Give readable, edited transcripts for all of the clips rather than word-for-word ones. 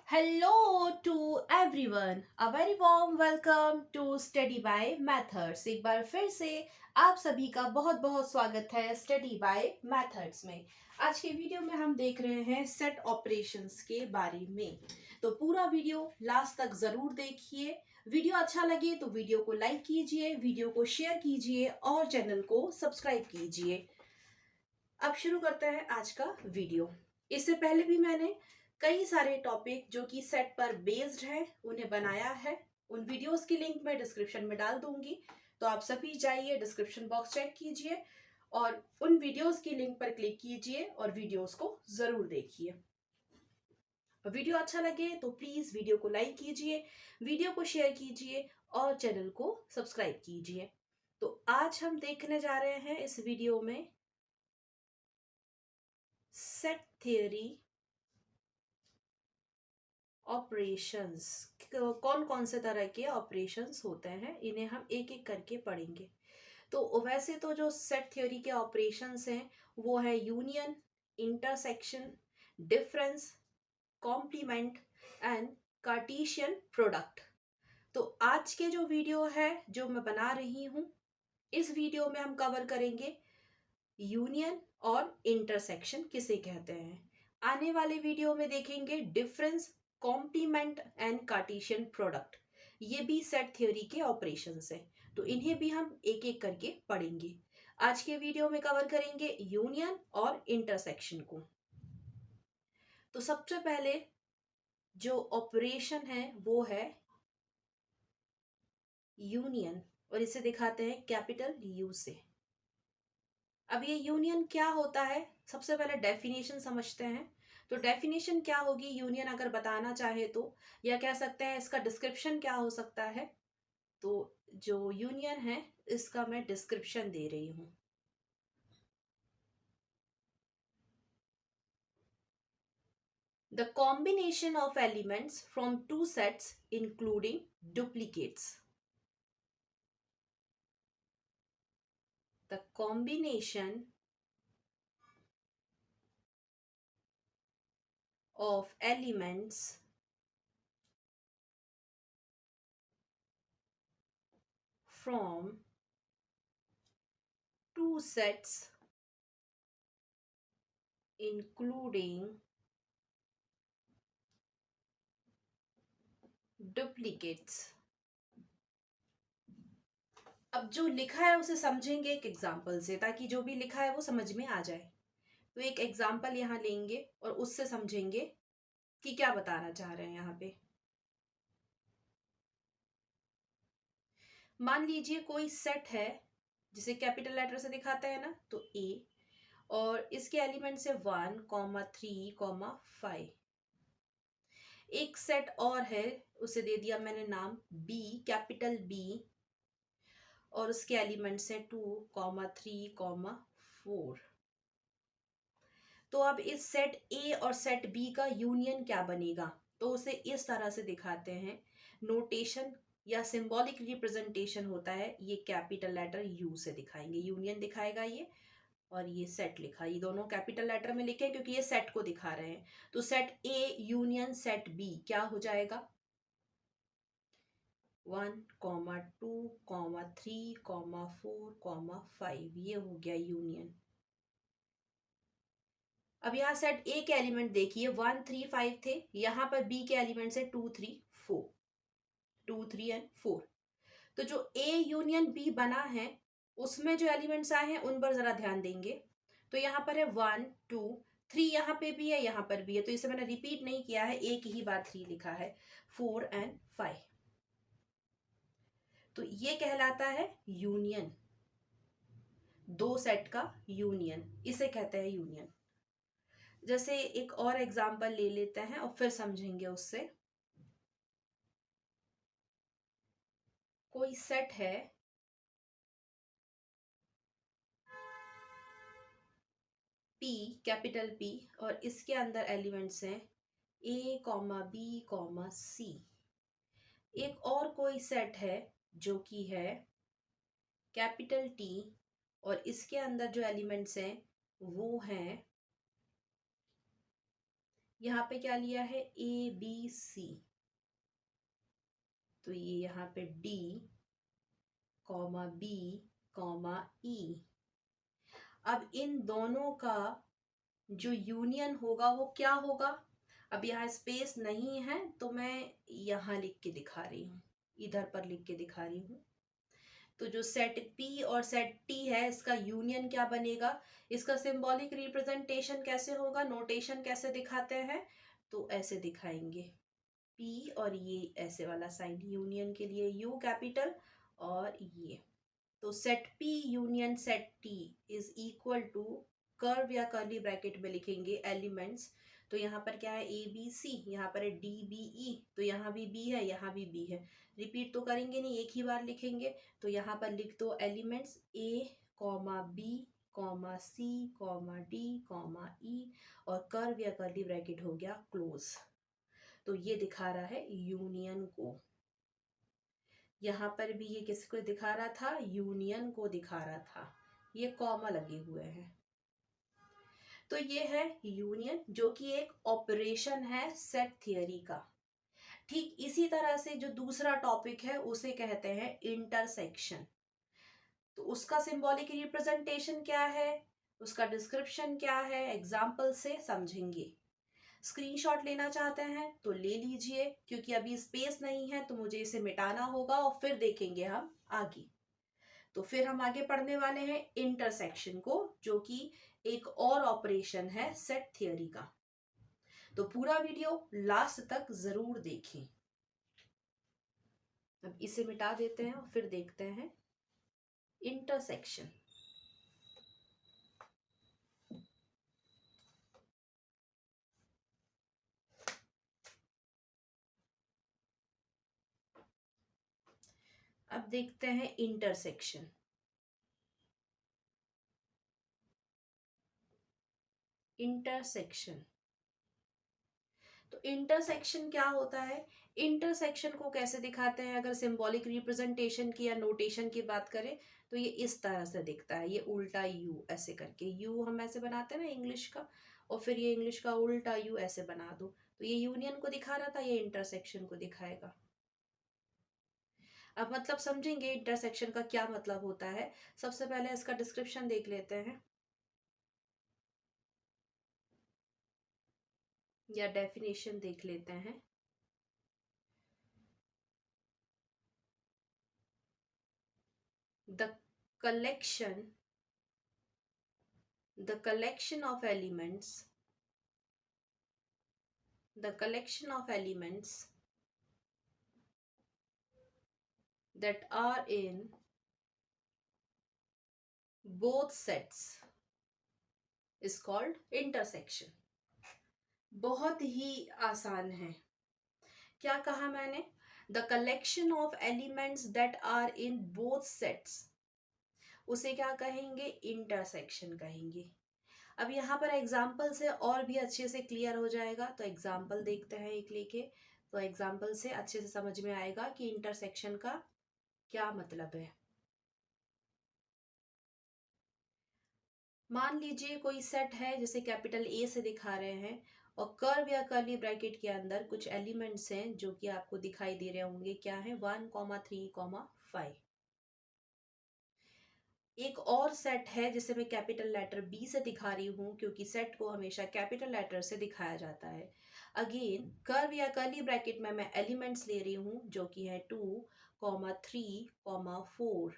Hello to everyone, a very warm welcome to study by methods. एक बार फिर से आप सभी का बहुत बहुत स्वागत है स्टडी बाय मैथड्स में। आज के वीडियो में हम देख रहे हैं सेट ऑपरेशंस के बारे में। तो पूरा वीडियो लास्ट तक जरूर देखिए। वीडियो अच्छा लगे तो वीडियो को लाइक कीजिए, वीडियो को शेयर कीजिए और चैनल को सब्सक्राइब कीजिए। अब शुरू करते हैं आज का वीडियो। इससे पहले भी मैंने कई सारे टॉपिक जो कि सेट पर बेस्ड है उन्हें बनाया है। उन वीडियोस की लिंक मैं डिस्क्रिप्शन में डाल दूंगी, तो आप सभी जाइए, डिस्क्रिप्शन बॉक्स चेक कीजिए और उन वीडियोस की लिंक पर क्लिक कीजिए और वीडियोस को जरूर देखिए। वीडियो अच्छा लगे तो प्लीज वीडियो को लाइक कीजिए, वीडियो को शेयर कीजिए और चैनल को सब्सक्राइब कीजिए। तो आज हम देखने जा रहे हैं इस वीडियो में सेट थ्योरी ऑपरेशंस। कौन कौन से तरह के ऑपरेशंस होते हैं इन्हें हम एक एक करके पढ़ेंगे। तो वैसे तो जो सेट थ्योरी के ऑपरेशंस हैं वो है union, intersection, difference, complement and Cartesian product. तो आज के जो वीडियो है जो मैं बना रही हूँ, इस वीडियो में हम कवर करेंगे यूनियन और इंटरसेक्शन किसे कहते हैं। आने वाले वीडियो में देखेंगे difference, complement and Cartesian product. ये भी सेट थ्योरी के ऑपरेशंस हैं, तो इन्हें भी हम एक एक करके पढ़ेंगे। आज के वीडियो में कवर करेंगे यूनियन और इंटरसेक्शन को। तो सबसे पहले जो ऑपरेशन है वो है यूनियन, और इसे दिखाते हैं कैपिटल यू से। अब ये यूनियन क्या होता है, सबसे पहले डेफिनेशन समझते हैं। तो डेफिनेशन क्या होगी यूनियन अगर बताना चाहे तो, या कह सकते हैं इसका डिस्क्रिप्शन क्या हो सकता है। तो जो यूनियन है इसका मैं डिस्क्रिप्शन दे रही हूं। The combination of elements from two sets including duplicates. The combination of elements from two sets including duplicates। अब जो लिखा है उसे समझेंगे एक एग्जाम्पल से, ताकि जो भी लिखा है वो समझ में आ जाए। तो एक एग्जाम्पल यहाँ लेंगे और उससे समझेंगे कि क्या बताना चाह रहे हैं यहाँ पे। मान लीजिए कोई सेट है जिसे कैपिटल लेटर से दिखाते हैं ना, तो ए, और इसके एलिमेंट्स है 1, 3, 5। एक सेट और है, उसे दे दिया मैंने नाम बी, कैपिटल बी, और उसके एलिमेंट्स हैं 2, 3, 4। तो अब इस सेट ए और सेट बी का यूनियन क्या बनेगा, तो उसे इस तरह से दिखाते हैं। नोटेशन या सिंबॉलिक रिप्रेजेंटेशन होता है, ये कैपिटल लेटर यू से दिखाएंगे, यूनियन दिखाएगा ये, और ये सेट लिखा, ये दोनों कैपिटल लेटर में लिखे क्योंकि ये सेट को दिखा रहे हैं। तो set A union set B क्या हो जाएगा, 1, 2, 3, 4, ये हो गया यूनियन। अब यहाँ सेट ए के एलिमेंट देखिए 1, 3, 5 थे, यहाँ पर बी के एलिमेंट्स है 2, 3, 4, 2, 3 एंड 4। तो जो ए यूनियन बी बना है उसमें जो एलिमेंट्स आए हैं उन पर जरा ध्यान देंगे। तो यहाँ पर है 1, 2, 3, यहाँ पे भी है, यहाँ पर भी है, तो इसे मैंने रिपीट नहीं किया है, एक ही बार 3 लिखा है, 4 एंड 5। तो ये कहलाता है यूनियन, दो सेट का यूनियन, इसे कहते हैं यूनियन। जैसे एक और एग्जांपल ले लेते हैं और फिर समझेंगे उससे। कोई सेट है P, कैपिटल P, और इसके अंदर एलिमेंट्स हैं A, B, C। एक और कोई सेट है जो कि है कैपिटल T, और इसके अंदर जो एलिमेंट्स हैं वो हैं यहाँ पे क्या लिया है, ए बी सी, तो ये यहाँ पे D comma B comma E. अब इन दोनों का जो यूनियन होगा वो क्या होगा। अब यहाँ स्पेस नहीं है तो मैं यहाँ लिख के दिखा रही हूँ, इधर पर लिख के दिखा रही हूँ। तो जो सेट P और सेट T है इसका यूनियन क्या बनेगा, इसका सिंबॉलिक रिप्रेजेंटेशन कैसे होगा, नोटेशन कैसे दिखाते हैं, तो ऐसे दिखाएंगे P और ये ऐसे वाला साइन, यूनियन के लिए U कैपिटल और ये। तो set P union set T is equal to, curve या कर्ली ब्रैकेट में लिखेंगे एलिमेंट्स। तो यहाँ पर क्या है, ए बी सी, यहाँ पर है डी बी ई, तो यहाँ भी बी है यहाँ भी बी है, रिपीट तो करेंगे नहीं, एक ही बार लिखेंगे। तो यहाँ पर लिख दो एलिमेंट्स ए comma B comma C comma D comma ई, और कर्व या कर्ली ब्रैकेट हो गया क्लोज। तो ये दिखा रहा है यूनियन को। यहाँ पर भी ये किसको दिखा रहा था, यूनियन को दिखा रहा था, ये कॉमा लगे हुए हैं। तो ये है यूनियन, जो कि एक ऑपरेशन है सेट थियरी का। ठीक इसी तरह से जो दूसरा टॉपिक है उसे कहते हैं इंटरसेक्शन। तो उसका सिंबॉलिक रिप्रेजेंटेशन क्या है, उसका डिस्क्रिप्शन क्या है, एग्जाम्पल से समझेंगे। स्क्रीनशॉट लेना चाहते हैं तो ले लीजिए, क्योंकि अभी स्पेस नहीं है तो मुझे इसे मिटाना होगा और फिर देखेंगे हम आगे। तो फिर हम आगे पढ़ने वाले हैं इंटरसेक्शन को, जो कि एक और ऑपरेशन है सेट थियरी का। तो पूरा वीडियो लास्ट तक जरूर देखें। अब इसे मिटा देते हैं और फिर देखते हैं इंटरसेक्शन। अब देखते हैं इंटरसेक्शन। इंटरसेक्शन, तो इंटरसेक्शन क्या होता है, इंटरसेक्शन को कैसे दिखाते हैं, अगर सिंबॉलिक रिप्रेजेंटेशन की या नोटेशन की बात करें तो ये इस तरह से दिखता है, ये उल्टा यू ऐसे करके, यू हम ऐसे बनाते हैं ना इंग्लिश का, और फिर ये इंग्लिश का उल्टा यू ऐसे बना दो, तो ये यूनियन को दिखा रहा था, ये इंटरसेक्शन को दिखाएगा। अब मतलब समझेंगे इंटरसेक्शन का क्या मतलब होता है। सबसे पहले इसका डिस्क्रिप्शन देख लेते हैं या डेफिनेशन देख लेते हैं। The collection the collection of elements the collection of elements that are in both sets is called intersection। बहुत ही आसान है। क्या कहा मैंने, the collection of elements that are in both sets, उसे क्या कहेंगे, इंटरसेक्शन कहेंगे। अब यहाँ पर एग्जाम्पल से और भी अच्छे से क्लियर हो जाएगा, तो एग्जाम्पल देखते हैं एक लेके। तो एग्जाम्पल से अच्छे से समझ में आएगा कि इंटरसेक्शन का क्या मतलब है। मान लीजिए कोई सेट है जिसे कैपिटल ए से दिखा रहे हैं, और कर्व या कर्ली ब्रैकेट के अंदर कुछ एलिमेंट्स हैं जो कि आपको दिखाई दे रहे होंगे, क्या है, 1,3,5। एक और सेट है जिसे मैं कैपिटल लेटर बी से दिखा रही हूँ, क्योंकि सेट को हमेशा कैपिटल लेटर से दिखाया जाता है। अगेन कर्व या कर्ली ब्रैकेट में मैं एलिमेंट्स ले रही हूँ जो कि है 2,3,4।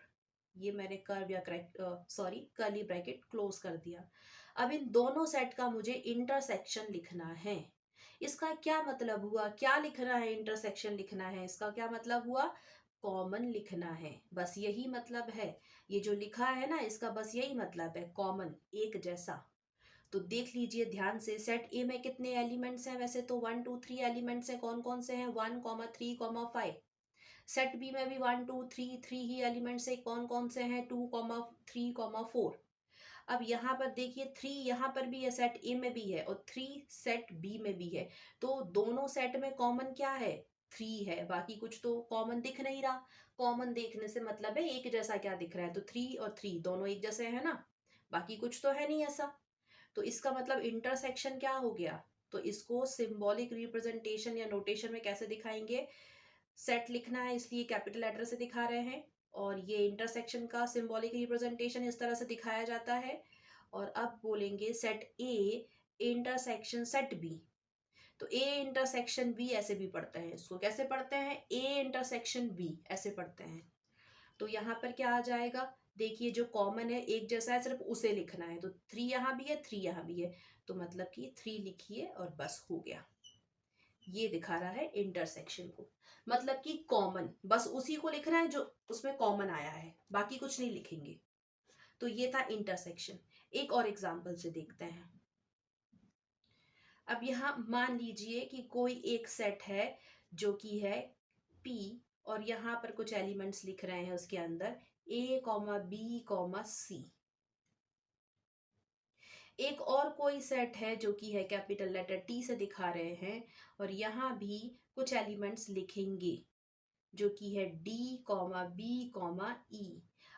ये मैंने कर्व या कर्ली ब्रैकेट क्लोज कर दिया। अब इन दोनों सेट का मुझे इंटरसेक्शन लिखना है। इसका क्या मतलब हुआ, क्या लिखना है, इंटरसेक्शन लिखना है, इसका क्या मतलब हुआ, कॉमन लिखना है, बस यही मतलब है। ये जो लिखा है ना, इसका बस यही मतलब है, कॉमन, एक जैसा। तो देख लीजिए ध्यान से, सेट ए में कितने एलिमेंट्स हैं, वैसे तो 1 2 3 एलिमेंट्स हैं, कौन कौन से हैं, 1,3,5। सेट बी में भी 1 2 3 ही एलिमेंट्स है, कौन कौन से हैं, 2,3,4। अब यहाँ पर देखिए 3 यहाँ पर भी है, सेट ए में भी है, और 3 सेट बी में भी है। तो दोनों सेट में कॉमन क्या है, 3 है, बाकी कुछ तो कॉमन दिख नहीं रहा। कॉमन देखने से मतलब है एक जैसा क्या दिख रहा है, तो 3 और 3 दोनों एक जैसे है ना, बाकी कुछ तो है नहीं ऐसा। तो इसका मतलब इंटरसेक्शन क्या हो गया, तो इसको सिंबॉलिक रिप्रेजेंटेशन या नोटेशन में कैसे दिखाएंगे? सेट लिखना है इसलिए कैपिटल लेटर से दिखा रहे हैं, और ये इंटरसेक्शन का सिंबॉलिक रिप्रेजेंटेशन इस तरह से दिखाया जाता है। और अब बोलेंगे set A intersection set B. तो ए इंटरसेक्शन बी ऐसे भी पढ़ते हैं, इसको कैसे पढ़ते हैं? ए इंटरसेक्शन बी ऐसे पढ़ते हैं। तो यहाँ पर क्या आ जाएगा? देखिए जो कॉमन है एक जैसा है, सिर्फ उसे लिखना है। तो 3 यहाँ भी है, 3 यहाँ भी है, तो मतलब कि 3 लिखिए और बस हो गया। ये दिखा रहा है इंटरसेक्शन को, मतलब कि कॉमन, बस उसी को लिखना है जो उसमें कॉमन आया है, बाकी कुछ नहीं लिखेंगे। तो ये था इंटरसेक्शन। एक और एग्जांपल से देखते हैं। अब यहाँ मान लीजिए कि कोई एक सेट है जो कि है P, और यहाँ पर कुछ एलिमेंट्स लिख रहे हैं उसके अंदर A, B, C। एक और कोई सेट है जो कि है कैपिटल लेटर T से दिखा रहे हैं, और यहाँ भी कुछ एलिमेंट्स लिखेंगे जो कि है D, B, E।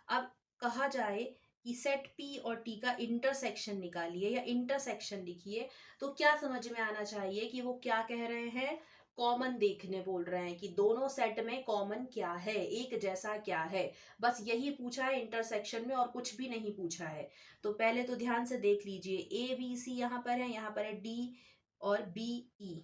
अब कहा जाए कि सेट P और T का इंटरसेक्शन निकालिए या इंटरसेक्शन लिखिए, तो क्या समझ में आना चाहिए कि वो क्या कह रहे हैं? कॉमन देखने बोल रहे हैं कि दोनों सेट में कॉमन क्या है, एक जैसा क्या है, बस यही पूछा है इंटरसेक्शन में और कुछ भी नहीं पूछा है। तो पहले तो ध्यान से देख लीजिए, ए बी सी यहाँ पर है, यहाँ पर है डी और बी ई।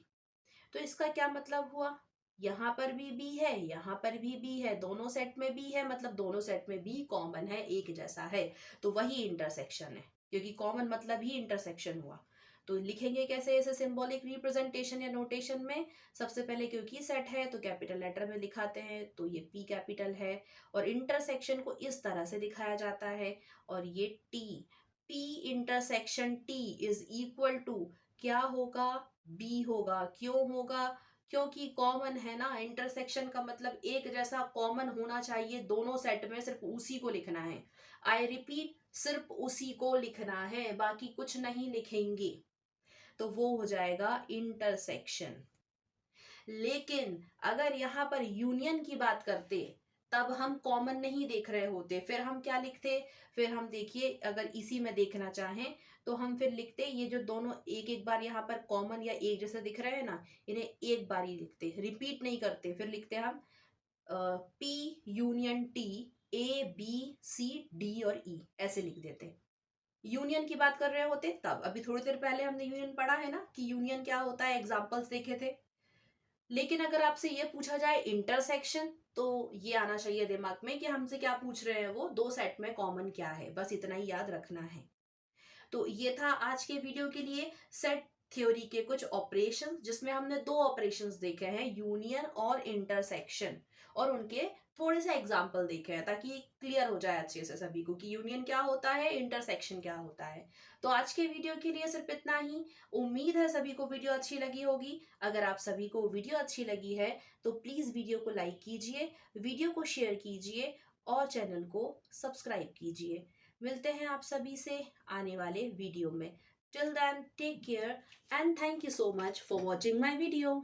तो इसका क्या मतलब हुआ? यहाँ पर भी बी है, यहाँ पर भी बी है, दोनों सेट में बी है, मतलब दोनों सेट में बी कॉमन है, एक जैसा है। तो वही इंटरसेक्शन है, क्योंकि कॉमन मतलब ही इंटरसेक्शन हुआ। तो लिखेंगे कैसे इसे सिंबॉलिक रिप्रेजेंटेशन या नोटेशन में? सबसे पहले क्योंकि सेट है तो कैपिटल लेटर में दिखाते हैं, तो ये पी कैपिटल है, और इंटरसेक्शन को इस तरह से दिखाया जाता है, और ये T, P intersection T is equal to क्या होगा? बी होगा। क्यों होगा? क्योंकि कॉमन है ना, इंटरसेक्शन का मतलब एक जैसा कॉमन होना चाहिए दोनों सेट में, सिर्फ उसी को लिखना है। आई रिपीट, सिर्फ उसी को लिखना है, बाकी कुछ नहीं लिखेंगे। तो वो हो जाएगा इंटरसेक्शन। लेकिन अगर यहाँ पर यूनियन की बात करते तब हम कॉमन नहीं देख रहे होते, फिर हम क्या लिखते? फिर हम देखिए, अगर इसी में देखना चाहें तो हम फिर लिखते ये जो दोनों एक एक बार यहाँ पर कॉमन या एक जैसे दिख रहे हैं ना, इन्हें एक बार ही लिखते, रिपीट नहीं करते। फिर लिखते हम P union T, A B C D और E, ऐसे लिख देते। यूनियन की बात कर रहे होते तब, अभी थोड़ी देर पहले हमने यूनियन पढ़ा है ना कि यूनियन क्या होता है, एग्जाम्पल्स देखे थे। लेकिन अगर आपसे ये पूछा जाए इंटरसेक्शन, तो ये आना चाहिए दिमाग में कि हमसे क्या पूछ रहे हैं, वो दो सेट में कॉमन क्या है, बस इतना ही याद रखना है। तो ये था आज के वीडियो के लिए सेट थ्योरी के कुछ ऑपरेशंस, जिसमें हमने दो ऑपरेशंस देखे हैं, यूनियन और इंटरसेक्शन, और उनके थोड़े से एग्जाम्पल देखे हैं, ताकि क्लियर हो जाए अच्छे से सभी को कि यूनियन क्या होता है, इंटरसेक्शन क्या होता है। तो आज के वीडियो के लिए सिर्फ इतना ही। उम्मीद है सभी को वीडियो अच्छी लगी होगी। अगर आप सभी को वीडियो अच्छी लगी है तो प्लीज वीडियो को लाइक कीजिए, वीडियो को शेयर कीजिए और चैनल को सब्सक्राइब कीजिए। मिलते हैं आप सभी से आने वाले वीडियो में। Till then take care and thank you so much for watching my video.